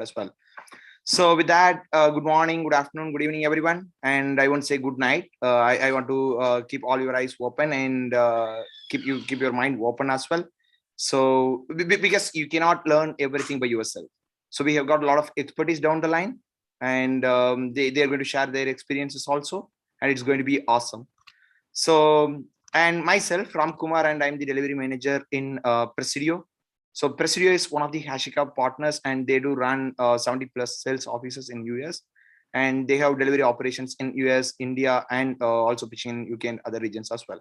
as well. So with that, good morning, good afternoon, good evening, everyone. And I won't say good night. I want to keep all your eyes open and keep your mind open as well. So because you cannot learn everything by yourself. So we have got a lot of expertise down the line, and they are going to share their experiences also, and it's going to be awesome. So, and myself, Ram Kumar, and I'm the delivery manager in Presidio. So Presidio is one of the HashiCorp partners, and they do run 70 plus sales offices in US, and they have delivery operations in US, India, and also pitching in UK and other regions as well.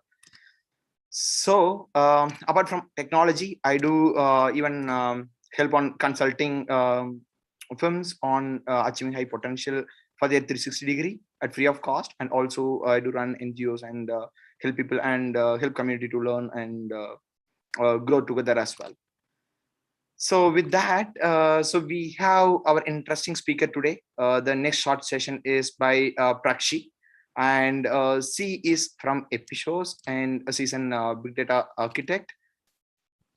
So apart from technology, I do even help on consulting firms on achieving high potential for their 360 degree at free of cost, and also I do run NGOs and help people and help community to learn and grow together as well. So with that, so we have our interesting speaker today. The next short session is by Prakshi, and she is from Epishos, and she's an big data architect,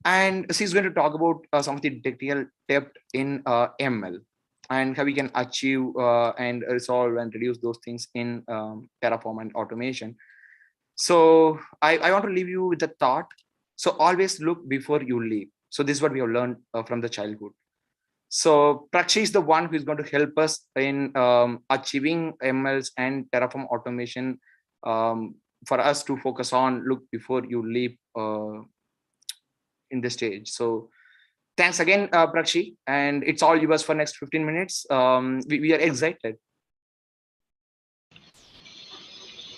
and she's going to talk about some of the technical depth in ML and how we can achieve and resolve and reduce those things in Terraform and automation. So I want to leave you with a thought. So always look before you leave. So this is what we have learned from the childhood. So Prakshi is the one who is going to help us in achieving MLs and Terraform automation for us to focus on look before you leave in the stage. So thanks again, Prakshi, and it's all yours for next 15 minutes. We are excited.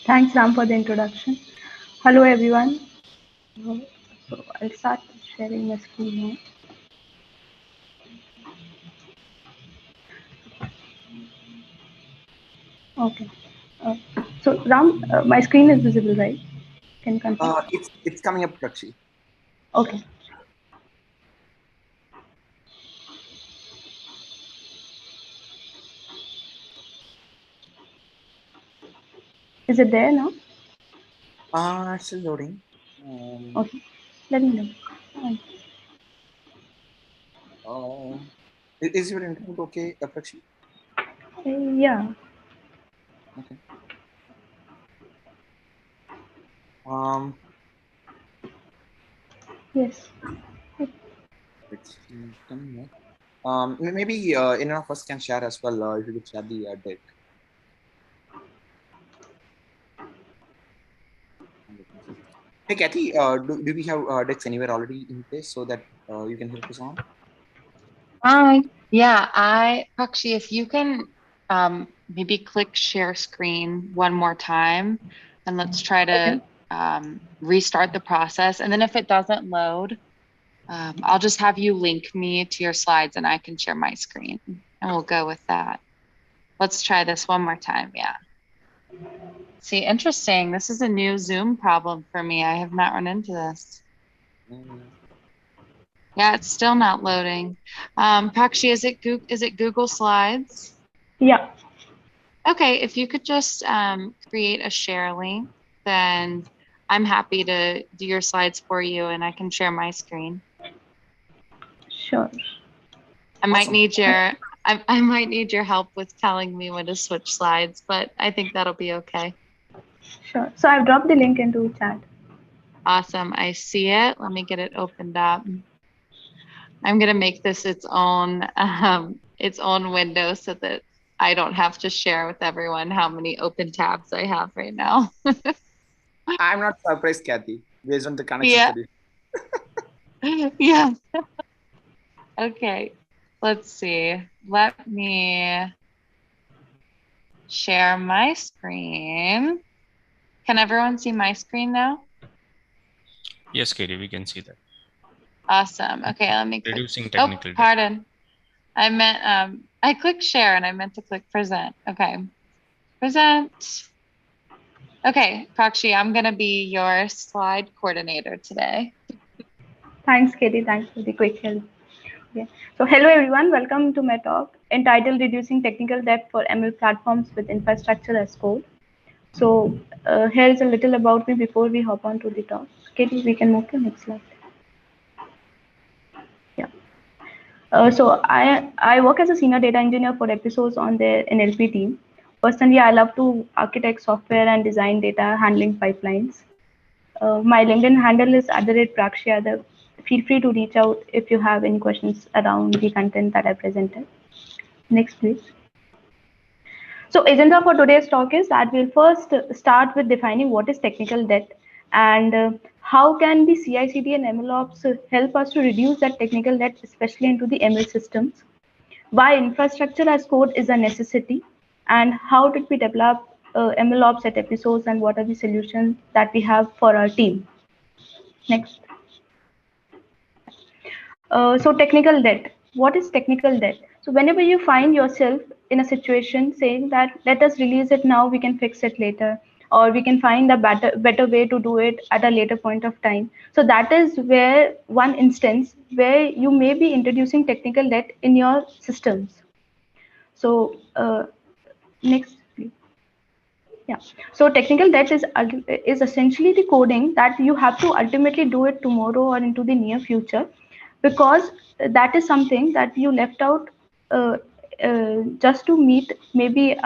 Thanks, Ram, for the introduction. Hello, everyone. So I'll start sharing my screen now. Okay. So Ram, my screen is visible, right? Can you confirm? It's coming up, Prakshi. Okay. Is it there now? Still loading. Okay. Let me know. Is your internet okay, Prakshi? Yeah. Okay. Yes. It's coming up. Maybe any of us can share as well. If you could share the deck. Hey, Kathy, do we have decks anywhere already in place so that you can help us on? Yeah, Prakshi, if you can maybe click share screen one more time, and let's try to restart the process. And then if it doesn't load, I'll just have you link me to your slides and I can share my screen, and we'll go with that. Let's try this one more time. Yeah. See, interesting. This is a new Zoom problem for me. I have not run into this. Yeah, it's still not loading. Prakshi, is it Google Slides? Yeah. Okay, if you could just create a share link, then I'm happy to do your slides for you, and I can share my screen. Sure. I might need your help with telling me when to switch slides, but I think that'll be okay. Sure. So I've dropped the link into chat. Awesome. I see it. Let me get it opened up. I'm gonna make this its own window so that I don't have to share with everyone how many open tabs I have right now. I'm not surprised, Kathy, based on the connection. Yeah. Yeah. Okay. Let's see. Let me share my screen. Can everyone see my screen now? Yes, Katie, we can see that. Awesome. Okay, let me click. Reducing technical debt. Pardon. I meant I clicked share and I meant to click present. Okay. Present. Okay, Prakshi, I'm gonna be your slide coordinator today. Thanks, Katie. Thanks for the quick help. Yeah. So hello, everyone. Welcome to my talk entitled Reducing Technical Debt for ML Platforms with Infrastructure as Code. So here is a little about me before we hop on to the talk. Katie, we can move to the next slide. Yeah. So I work as a senior data engineer for Episodes on their NLP team. Personally, I love to architect software and design data handling pipelines. My LinkedIn handle is @Prakshi. Feel free to reach out if you have any questions around the content that I presented. Next, please. So agenda for today's talk is that we'll first start with defining what is technical debt and how can the CI/CD and MLOps help us to reduce that technical debt, especially into the ML systems. Why infrastructure as code is a necessity, and how did we develop MLOps at Episodes, and what are the solutions that we have for our team. Next. So technical debt. What is technical debt? So whenever you find yourself in a situation saying that let us release it now, we can fix it later, or we can find a better way to do it at a later point of time. So that is where one instance where you may be introducing technical debt in your systems. So next, please. Yeah. So technical debt is essentially the coding that you have to ultimately do it tomorrow or into the near future, because that is something that you left out uh, just to meet maybe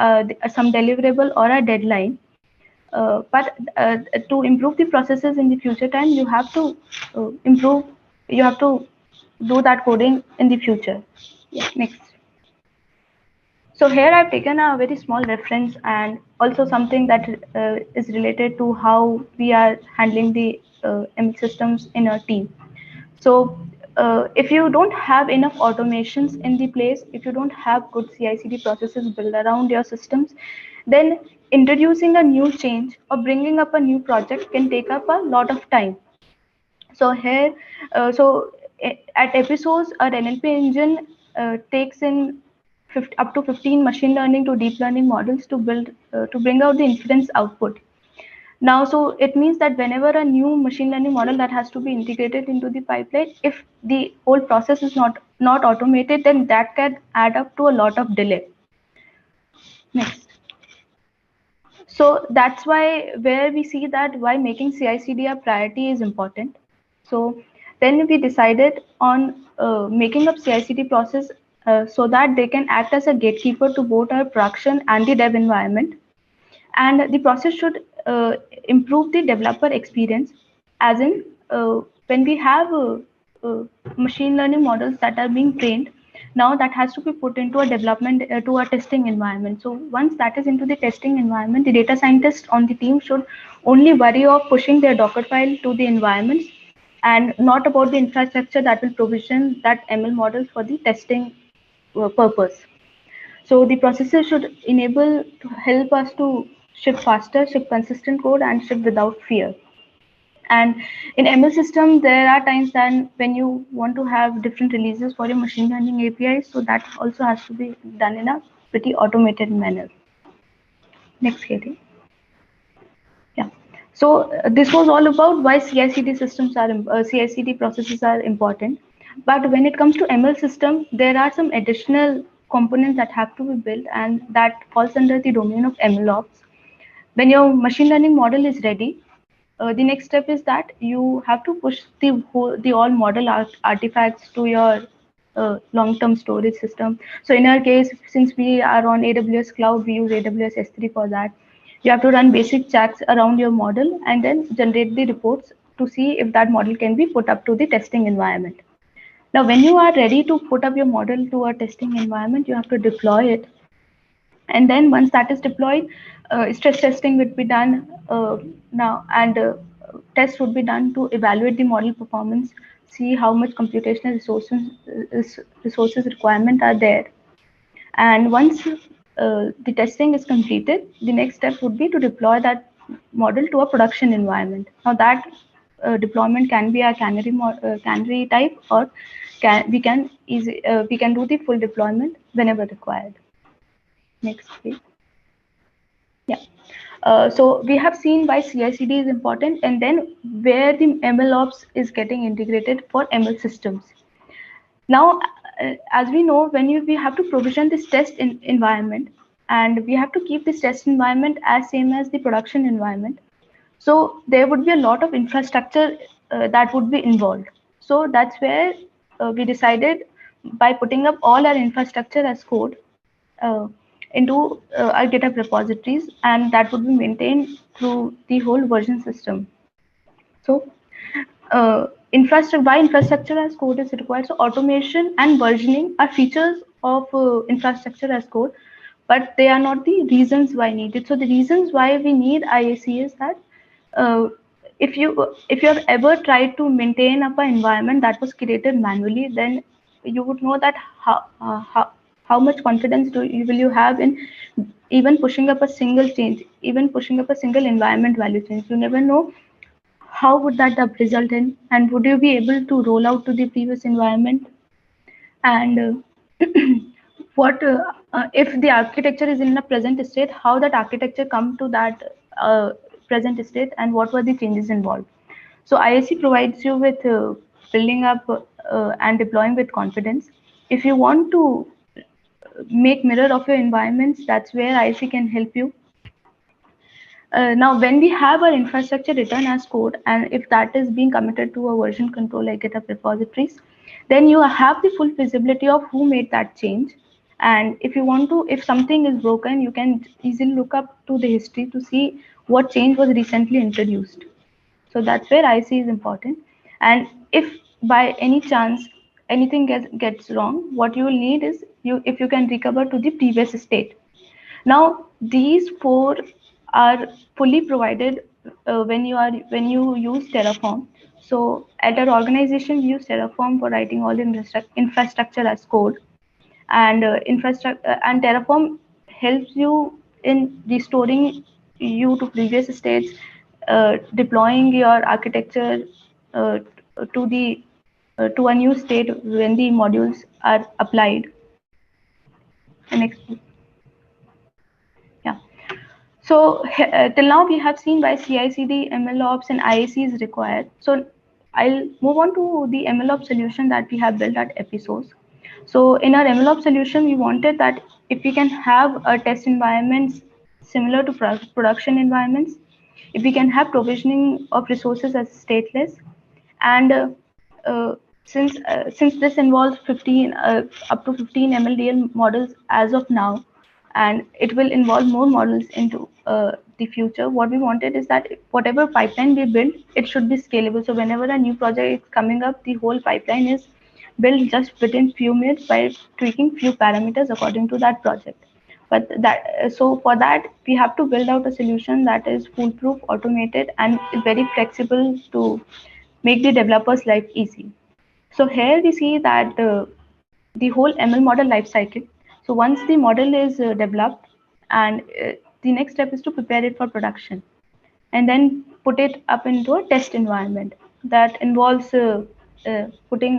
some deliverable or a deadline. But to improve the processes in the future time, you have to improve. You have to do that coding in the future. Yeah. Next. So here I've taken a very small reference and also something that is related to how we are handling the ML systems in our team. So if you don't have enough automations in the place, if you don't have good CI/CD processes built around your systems, then introducing a new change or bringing up a new project can take up a lot of time. So here, at Episodes, our NLP engine takes in up to 15 machine learning to deep learning models to bring out the inference output. Now, so it means that whenever a new machine learning model that has to be integrated into the pipeline, if the whole process is not automated, then that can add up to a lot of delay. Next. So that's why where we see that why making CI/CD a priority is important. So then we decided on making up CI/CD process so that they can act as a gatekeeper to both our production and the dev environment. And the process should improve the developer experience, as in when we have machine learning models that are being trained, now that has to be put into a development to a testing environment. So once that is into the testing environment, the data scientists on the team should only worry of pushing their Docker file to the environments and not about the infrastructure that will provision that ML model for the testing purpose. So the processes should enable to help us to ship faster, ship consistent code, and ship without fear. And in ML system, there are times then when you want to have different releases for your machine learning APIs, so that also has to be done in a pretty automated manner. Next, Katie. Yeah. So this was all about why CI/CD systems are CI/CD processes are important. But when it comes to ML system, there are some additional components that have to be built, and that falls under the domain of MLOps. When your machine learning model is ready, the next step is that you have to push the all model artifacts to your long-term storage system. So in our case, since we are on AWS cloud, we use AWS S3 for that. You have to run basic checks around your model and then generate the reports to see if that model can be put up to the testing environment. Now, when you are ready to put up your model to a testing environment, you have to deploy it. And then once that is deployed, stress testing would be done now, and tests would be done to evaluate the model performance, see how much computational resources requirement are there. And once the testing is completed, the next step would be to deploy that model to a production environment. Now that deployment can be a canary type, or we can do the full deployment whenever required. Next, please. Yeah. So we have seen why CI/CD is important, and then where the MLOps is getting integrated for ML systems. Now, as we know, when we have to provision this test environment, and we have to keep this test environment as same as the production environment. So there would be a lot of infrastructure that would be involved. So that's where we decided by putting up all our infrastructure as code into our GitHub repositories, and that would be maintained through the whole version system. So infrastructure as code is required. So automation and versioning are features of infrastructure as code, but they are not the reasons why needed. So the reasons why we need IAC is that if you have ever tried to maintain up an environment that was created manually, then you would know that how much confidence will you have in even pushing up a single change, even pushing up a single environment value change. You never know how would that result in, and would you be able to roll out to the previous environment, and what if the architecture is in a present state, how that architecture come to that present state, and what were the changes involved. So IAC provides you with building up and deploying with confidence. If you want to make mirror of your environments, that's where IAC can help you. Now, when we have our infrastructure written as code, and if that is being committed to a version control like GitHub repositories, then you have the full visibility of who made that change. And if you want to, if something is broken, you can easily look up to the history to see what change was recently introduced. So that's where IC is important. And if by any chance anything gets wrong, what you will need is if you can recover to the previous state. Now, these four are fully provided when you use Terraform. So at our organization, we use Terraform for writing all infrastructure as code, and and Terraform helps you in restoring you to previous states, deploying your architecture uh, to the to a new state when the modules are applied. And next. Yeah. So till now we have seen why CI/CD, MLOps, and IAC is required. So I'll move on to the MLOps solution that we have built at Episource. So in our MLOps solution, we wanted that if we can have a test environments similar to production environments, if we can have provisioning of resources as stateless, and uh, since this involves 15 up to 15 MLDL models as of now, and it will involve more models into the future, what we wanted is that whatever pipeline we build, it should be scalable. So whenever a new project is coming up, the whole pipeline is built just within few minutes by tweaking few parameters according to that project. But that so for that we have to build out a solution that is foolproof, automated, and very flexible to make the developers' life easy. So here we see that the whole ML model lifecycle. So once the model is developed, and the next step is to prepare it for production, and then put it up into a test environment that involves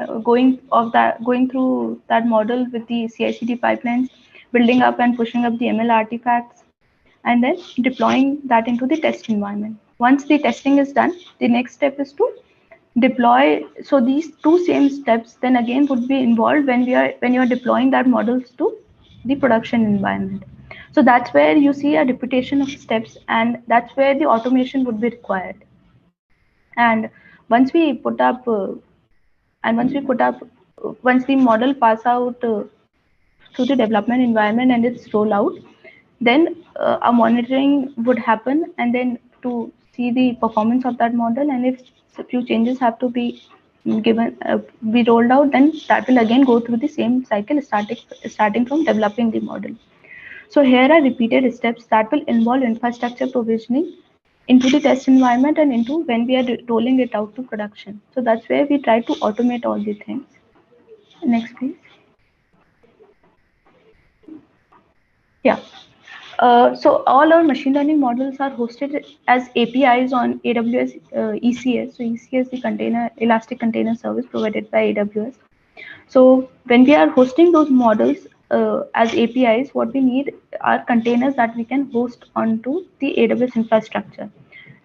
going through that model with the CI/CD pipelines, building up and pushing up the ML artifacts, and then deploying that into the test environment. Once the testing is done, the next step is to deploy. So these two same steps then again would be involved when you are deploying that models to the production environment. So that's where you see a repetition of steps, and that's where the automation would be required. And once we put up once the model pass out through the development environment and its rollout, then a monitoring would happen, and then to see the performance of that model, and if a few changes have to be be rolled out, then that will again go through the same cycle, starting from developing the model. So here are repeated steps that will involve infrastructure provisioning into the test environment and into when we are rolling it out to production. So that's where we try to automate all the things. Next, please. Yeah. So all our machine learning models are hosted as APIs on AWS ECS. So ECS is the Elastic Container Service provided by AWS. So when we are hosting those models as APIs, what we need are containers that we can host onto the AWS infrastructure.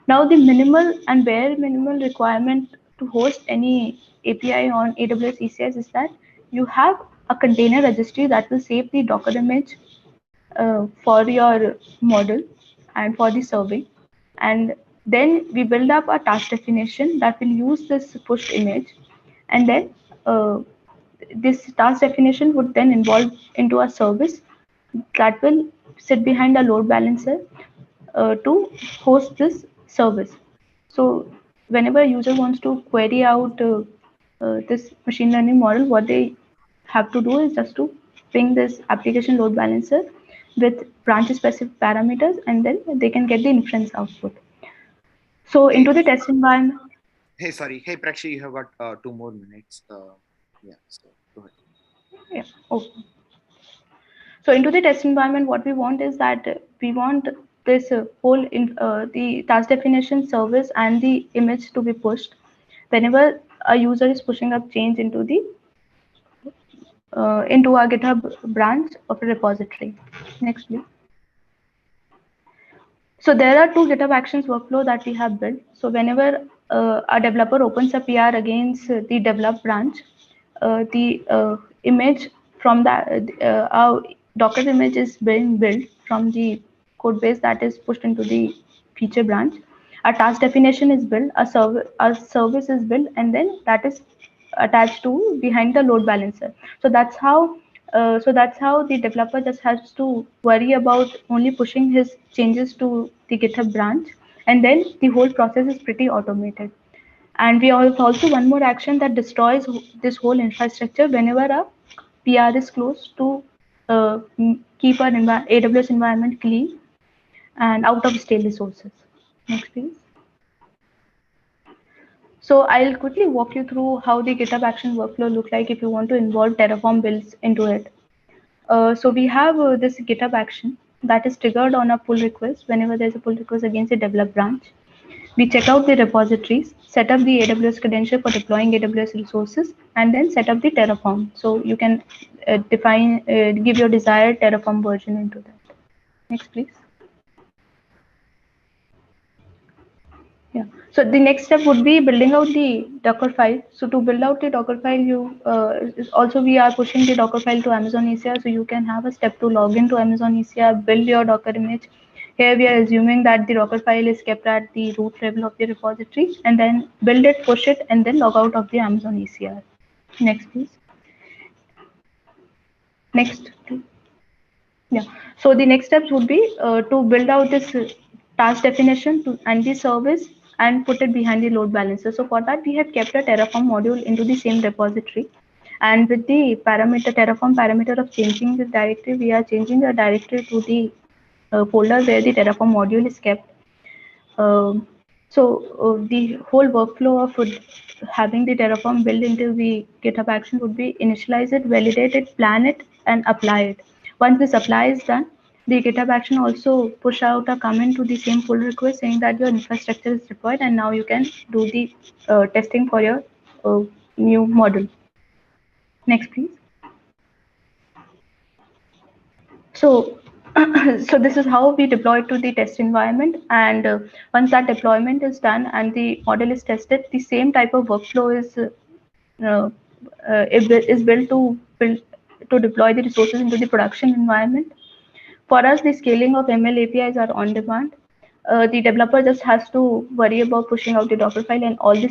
Now the minimal and bare minimal requirement to host any API on AWS ECS is that you have a container registry that will save the Docker image for your model and for the survey, and then we build up a task definition that will use this pushed image, and then this task definition would then evolve into a service that will sit behind a load balancer to host this service. So whenever a user wants to query out this machine learning model, what they have to do is just to ping this application load balancer with branch specific parameters, and then they can get the inference output. So Hey, into the test environment. hey, sorry. Hey, Prakshi, you have got 2 more minutes. Yeah, so go ahead. Yeah. Okay. So into the test environment, what we want is that we want this the task definition service and the image to be pushed whenever a user is pushing up change into the into a GitHub branch of a repository. Next, please. So there are two GitHub Actions workflow that we have built. So whenever a developer opens a PR against the develop branch, the image from that our Docker image is being built from the code base that is pushed into the feature branch. A task definition is built, a service is built, and then that is attached to behind the load balancer. So that's how the developer just has to worry about only pushing his changes to the GitHub branch, and then the whole process is pretty automated. And we have also one more action that destroys this whole infrastructure whenever a PR is closed to keep our AWS environment clean and out of stale resources. Next, please. So I'll quickly walk you through how the GitHub Action workflow look like if you want to involve Terraform builds into it. So we have this GitHub action that is triggered on a pull request whenever there's a pull request against a develop branch. We check out the repositories, set up the AWS credential for deploying AWS resources, and then set up the Terraform. So you can give your desired Terraform version into that. Next, please. Yeah. So the next step would be building out the Docker file. So to build out the Docker file, also we are pushing the Docker file to Amazon ECR. So you can have a step to log into Amazon ECR, build your Docker image. Here we are assuming that the Docker file is kept at the root level of the repository, and then build it, push it, and then log out of the Amazon ECR. Next, please. Next, please. Yeah. So the next steps would be to build out this task definition and the service and put it behind the load balancer. So for that, we have kept a Terraform module into the same repository. And with the Terraform parameter of changing the directory, we are changing the directory to the folder where the Terraform module is kept. The whole workflow of having the Terraform built into the GitHub action would be initialize it, validate it, plan it, and apply it. Once this apply is done, the GitHub action also push out a comment to the same pull request saying that your infrastructure is deployed and now you can do the testing for your new model. Next, please. So so this is how we deploy to the test environment, and once that deployment is done and the model is tested, the same type of workflow is built to deploy the resources into the production environment. For us, the scaling of ML APIs are on demand. The developer just has to worry about pushing out the Docker file, and all the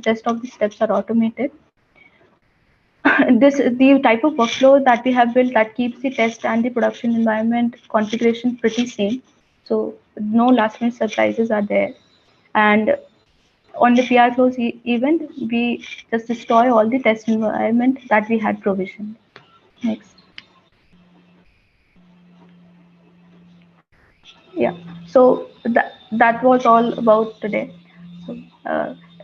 rest of the steps are automated. The type of workflow that we have built that keeps the test and the production environment configuration pretty same. So no last minute surprises are there. And on the PR close event, we just destroy all the test environment that we had provisioned. Next. Yeah. So that was all about today. So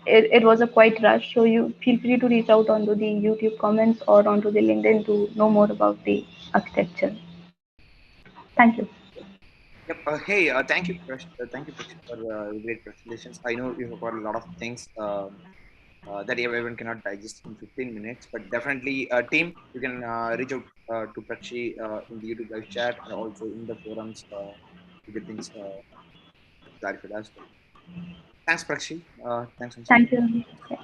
it was a quite rush. So you feel free to reach out onto the YouTube comments or onto the LinkedIn to know more about the architecture. Thank you. Yep. Hey, thank you, Prakshi, for great presentations. I know you have got a lot of things that everyone cannot digest in 15 minutes, but definitely, team, you can reach out to Prakshi in the YouTube live chat and also in the forums to get things clarified as well. Thanks, Prakshi. Thanks once again. Thank you.